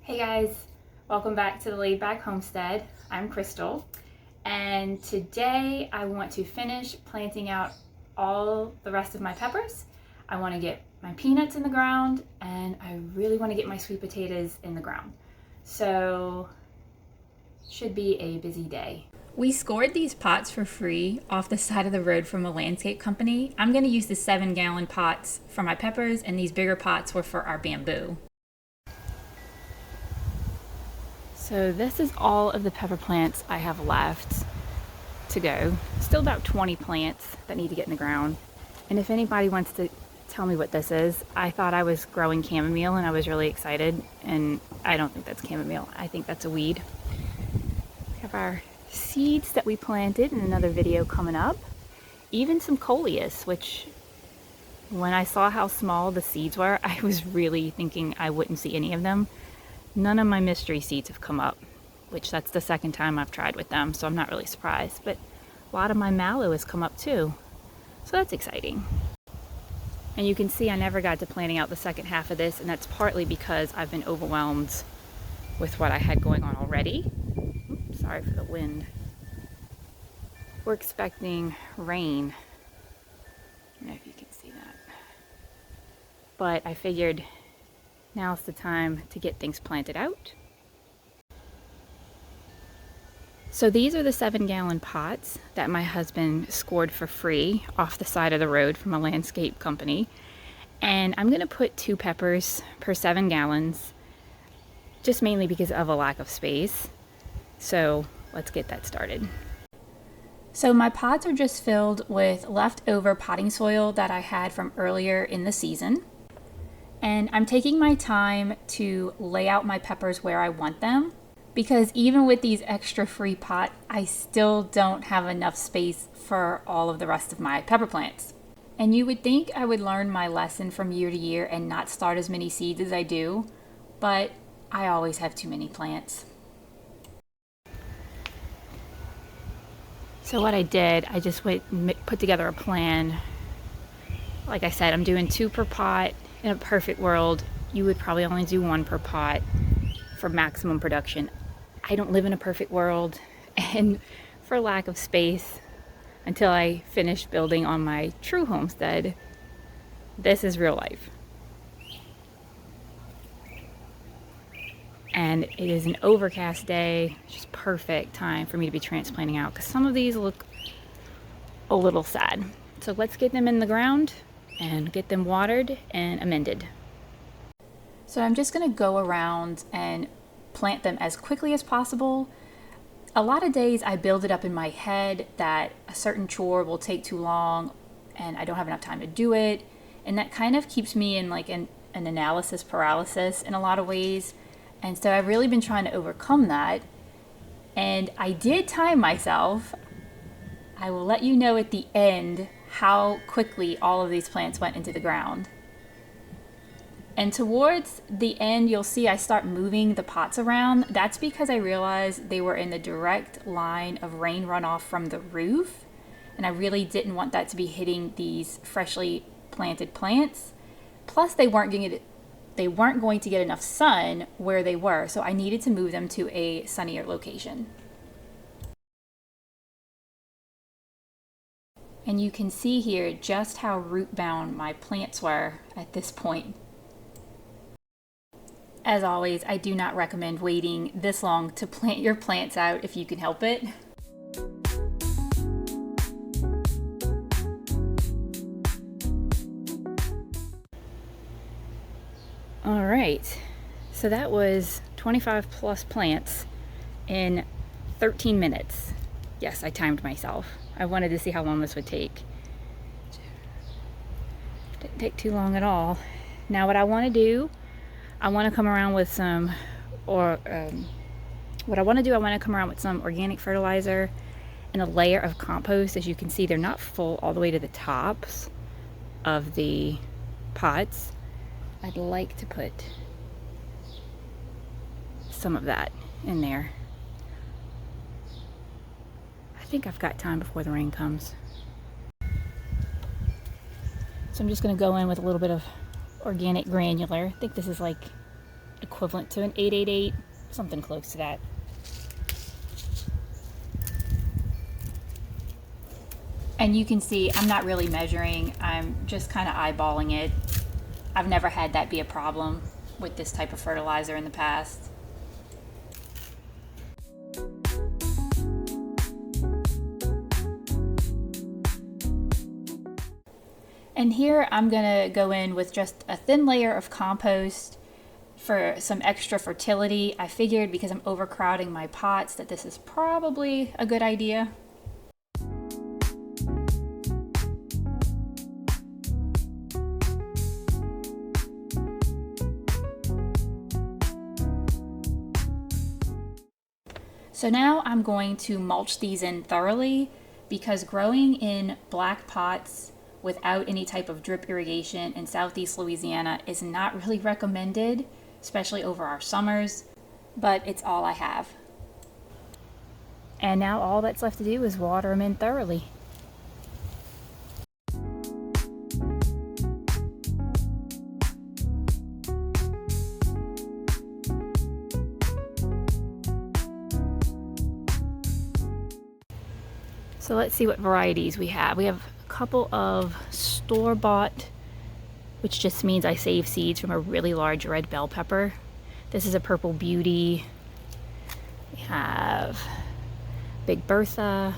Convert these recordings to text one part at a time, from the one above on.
Hey guys, welcome back to the Laid Back Homestead. I'm Crystal, and today I want to finish planting out all the rest of my peppers. I want to get my peanuts in the ground, and I really want to get my sweet potatoes in the ground. So, should be a busy day. We scored these pots for free off the side of the road from a landscape company. I'm going to use the 7-gallon pots for my peppers, and these bigger pots were for our bamboo. So this is all of the pepper plants I have left to go. Still about 20 plants that need to get in the ground. And if anybody wants to tell me what this is, I thought I was growing chamomile and I was really excited, and I don't think that's chamomile. I think that's a weed. We have our seeds that we planted in another video coming up. Even some coleus, which when I saw how small the seeds were, I was really thinking I wouldn't see any of them. None of my mystery seeds have come up, which that's the second time I've tried with them, so I'm not really surprised. But a lot of my mallow has come up too, so that's exciting. And you can see I never got to planting out the second half of this, and that's partly because I've been overwhelmed with what I had going on already. Oops, sorry for the wind. We're expecting rain. I don't know if you can see that. But I figured now's the time to get things planted out. So these are the 7-gallon pots that my husband scored for free off the side of the road from a landscape company. And I'm gonna put 2 peppers per 7 gallons, just mainly because of a lack of space. So let's get that started. So my pots are just filled with leftover potting soil that I had from earlier in the season. And I'm taking my time to lay out my peppers where I want them, because even with these extra free pots, I still don't have enough space for all of the rest of my pepper plants. And you would think I would learn my lesson from year to year and not start as many seeds as I do, but I always have too many plants. So what I did, I just put together a plan. Like I said, I'm doing 2 per pot. In a perfect world, you would probably only do 1 per pot for maximum production. I don't live in a perfect world, and for lack of space, until I finish building on my true homestead, this is real life. And it is an overcast day, just perfect time for me to be transplanting out, because some of these look a little sad. So let's get them in the ground and get them watered and amended. So I'm just going to go around and plant them as quickly as possible. A lot of days I build it up in my head that a certain chore will take too long and I don't have enough time to do it, and that kind of keeps me in like an analysis paralysis in a lot of ways. And so I've really been trying to overcome that, and I did time myself. I will let you know at the end how quickly all of these plants went into the ground. And towards the end, you'll see I start moving the pots around. That's because I realized they were in the direct line of rain runoff from the roof, and I really didn't want that to be hitting these freshly planted plants. Plus, they weren't going to get enough sun where they were, so I needed to move them to a sunnier location. And you can see here just how root bound my plants were at this point. As always, I do not recommend waiting this long to plant your plants out if you can help it. All right, so that was 25 plus plants in 13 minutes. Yes, I timed myself. I wanted to see how long this would take. Didn't take too long at all. Now what I want to do, I want to come around with some, I want to come around with some organic fertilizer and a layer of compost. As you can see, they're not full all the way to the tops of the pots. I'd like to put some of that in there. I think I've got time before the rain comes. So I'm just going to go in with a little bit of organic granular. I think this is like equivalent to an 888, something close to that. And you can see I'm not really measuring, I'm just kind of eyeballing it. I've never had that be a problem with this type of fertilizer in the past. And here I'm gonna go in with just a thin layer of compost for some extra fertility. I figured because I'm overcrowding my pots that this is probably a good idea. So now I'm going to mulch these in thoroughly, because growing in black pots without any type of drip irrigation in Southeast Louisiana is not really recommended, especially over our summers, but it's all I have. And now all that's left to do is water them in thoroughly. So let's see what varieties we have. We have a couple of store-bought, which just means I save seeds from a really large red bell pepper. This is a Purple Beauty. We have Big Bertha.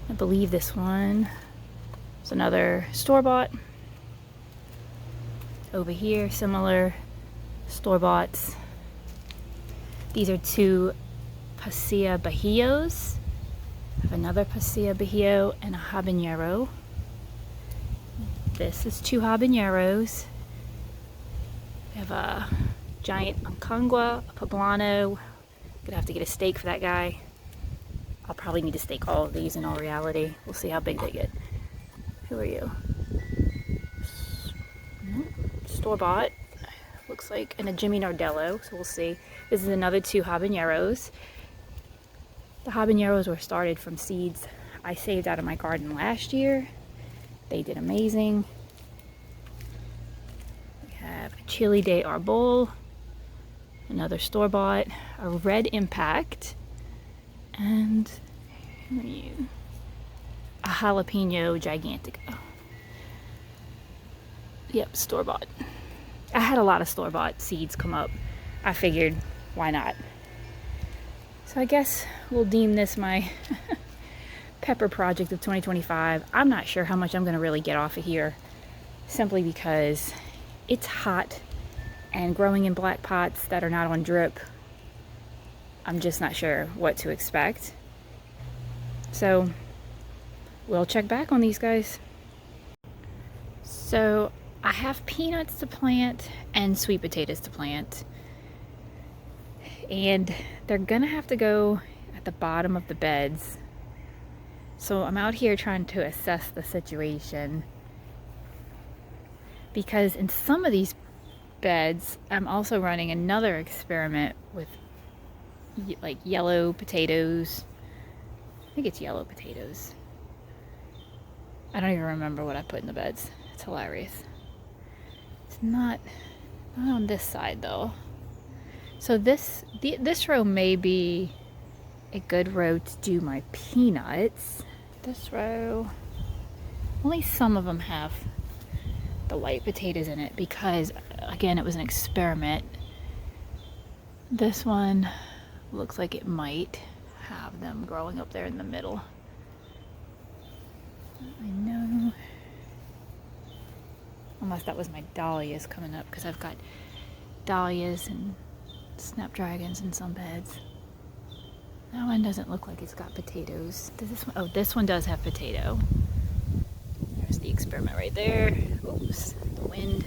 I believe this one is another store-bought. Over here, similar store-boughts. These are two Pasilla Bajíos. I have another Pasilla Bajío and a habanero. This is two habaneros. We have a giant Aconcagua, a Poblano. Gonna have to get a stake for that guy. I'll probably need to stake all of these in all reality. We'll see how big they get. Who are you? Store-bought. Looks like, and a Jimmy Nardello, so we'll see. This is another two habaneros. The habaneros were started from seeds I saved out of my garden last year. They did amazing. We have a Chili de Arbol, another store-bought, a Red Impact, and who are you? A Jalapeno Gigantico. Yep, store-bought. I had a lot of store-bought seeds come up. I figured, why not? So I guess we'll deem this my pepper project of 2025. I'm not sure how much I'm going to really get off of here, simply because it's hot and growing in black pots that are not on drip, I'm just not sure what to expect. So we'll check back on these guys. So I have peanuts to plant and sweet potatoes to plant, and they're gonna have to go at the bottom of the beds. So I'm out here trying to assess the situation, because in some of these beds I'm also running another experiment with like yellow potatoes. I think it's yellow potatoes. I don't even remember what I put in the beds. It's hilarious. It's not on this side though. So this row may be a good row to do my peanuts. This row, only some of them have the white potatoes in it, because again, it was an experiment. This one looks like it might have them growing up there in the middle. I know, unless that was my dahlias coming up, because I've got dahlias and snapdragons in some beds. That one doesn't look like it's got potatoes. Does this one? Oh, this one does have potato. There's the experiment right there. Oops, the wind.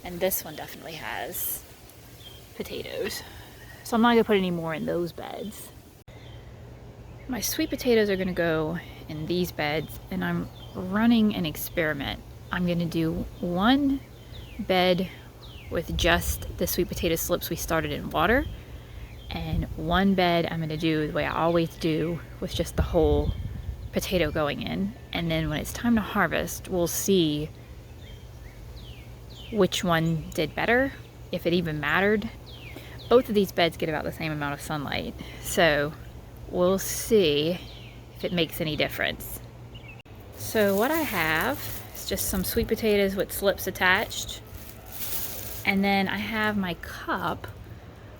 And this one definitely has potatoes. So I'm not gonna put any more in those beds. My sweet potatoes are gonna go in these beds, and I'm running an experiment. I'm gonna do one bed with just the sweet potato slips we started in water, and one bed I'm gonna do the way I always do, with just the whole potato going in. And then when it's time to harvest, we'll see which one did better. if it even mattered. Both of these beds get about the same amount of sunlight, so we'll see if it makes any difference. So what I have is just some sweet potatoes with slips attached, and then I have my cup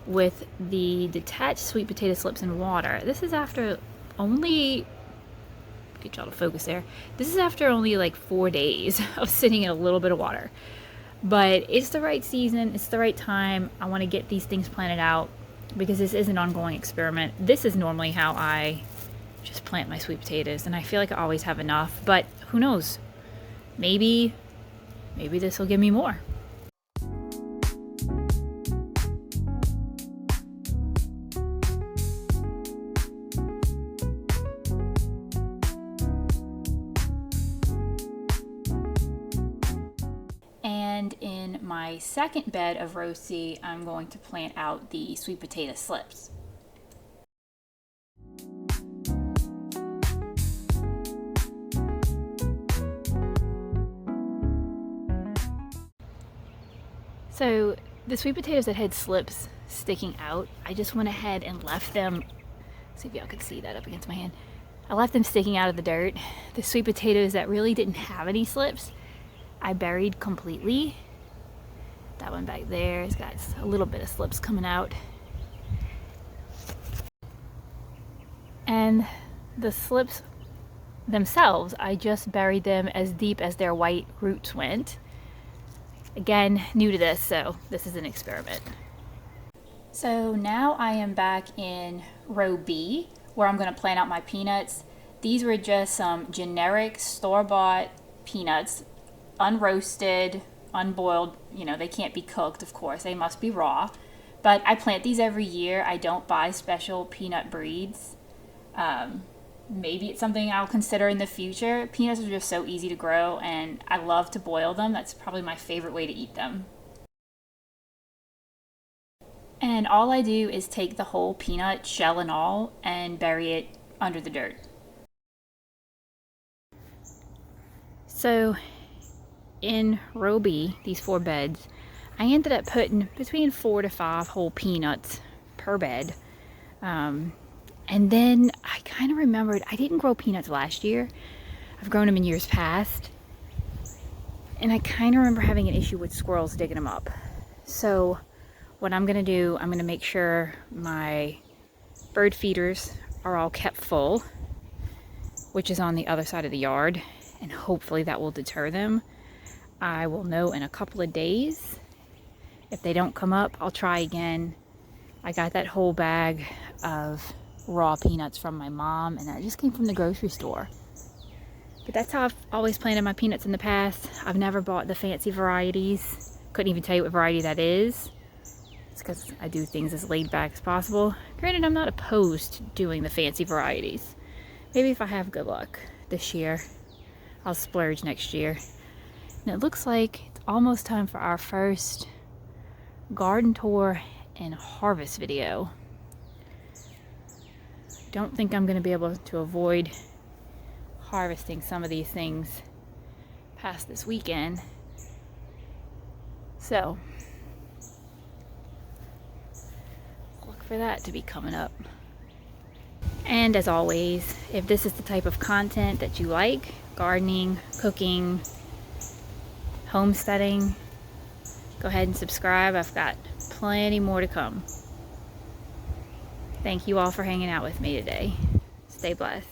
with the detached sweet potato slips in water. This is after only, get y'all to focus there, this is after only like 4 days of sitting in a little bit of water. But it's the right season, it's the right time. I want to get these things planted out because this is an ongoing experiment. This is normally how I just plant my sweet potatoes, and I feel like I always have enough, but who knows? Maybe this will give me more. And in my second bed of rosy, I'm going to plant out the sweet potato slips. So the sweet potatoes that had slips sticking out, I just went ahead and left them, see if y'all can see that up against my hand. I left them sticking out of the dirt. The sweet potatoes that really didn't have any slips, I buried completely. That one back there has got a little bit of slips coming out. And the slips themselves, I just buried them as deep as their white roots went. Again, new to this, so this is an experiment. So now I am back in row B, where I'm going to plant out my peanuts. These were just some generic store-bought peanuts, unroasted, unboiled. You know, they can't be cooked, of course, they must be raw. But I plant these every year. I don't buy special peanut breeds. Maybe it's something I'll consider in the future. Peanuts are just so easy to grow, and I love to boil them. That's probably my favorite way to eat them. And all I do is take the whole peanut, shell and all, and bury it under the dirt. So in row B, these 4 beds, I ended up putting between 4 to 5 whole peanuts per bed. And then I kind of remembered I didn't grow peanuts last year. I've grown them in years past. And I kind of remember having an issue with squirrels digging them up. So what I'm going to do, I'm going to make sure my bird feeders are all kept full, which is on the other side of the yard. And hopefully that will deter them. I will know in a couple of days. If they don't come up, I'll try again. I got that whole bag of raw peanuts from my mom, and that just came from the grocery store. But that's how I've always planted my peanuts in the past. I've never bought the fancy varieties. Couldn't even tell you what variety that is. It's because I do things as laid back as possible. Granted, I'm not opposed to doing the fancy varieties. Maybe if I have good luck this year, I'll splurge next year. And it looks like it's almost time for our first garden tour and harvest video. Don't think I'm going to be able to avoid harvesting some of these things past this weekend. So look for that to be coming up. And as always, if this is the type of content that you like, gardening, cooking, homesteading, go ahead and subscribe. I've got plenty more to come. Thank you all for hanging out with me today. Stay blessed.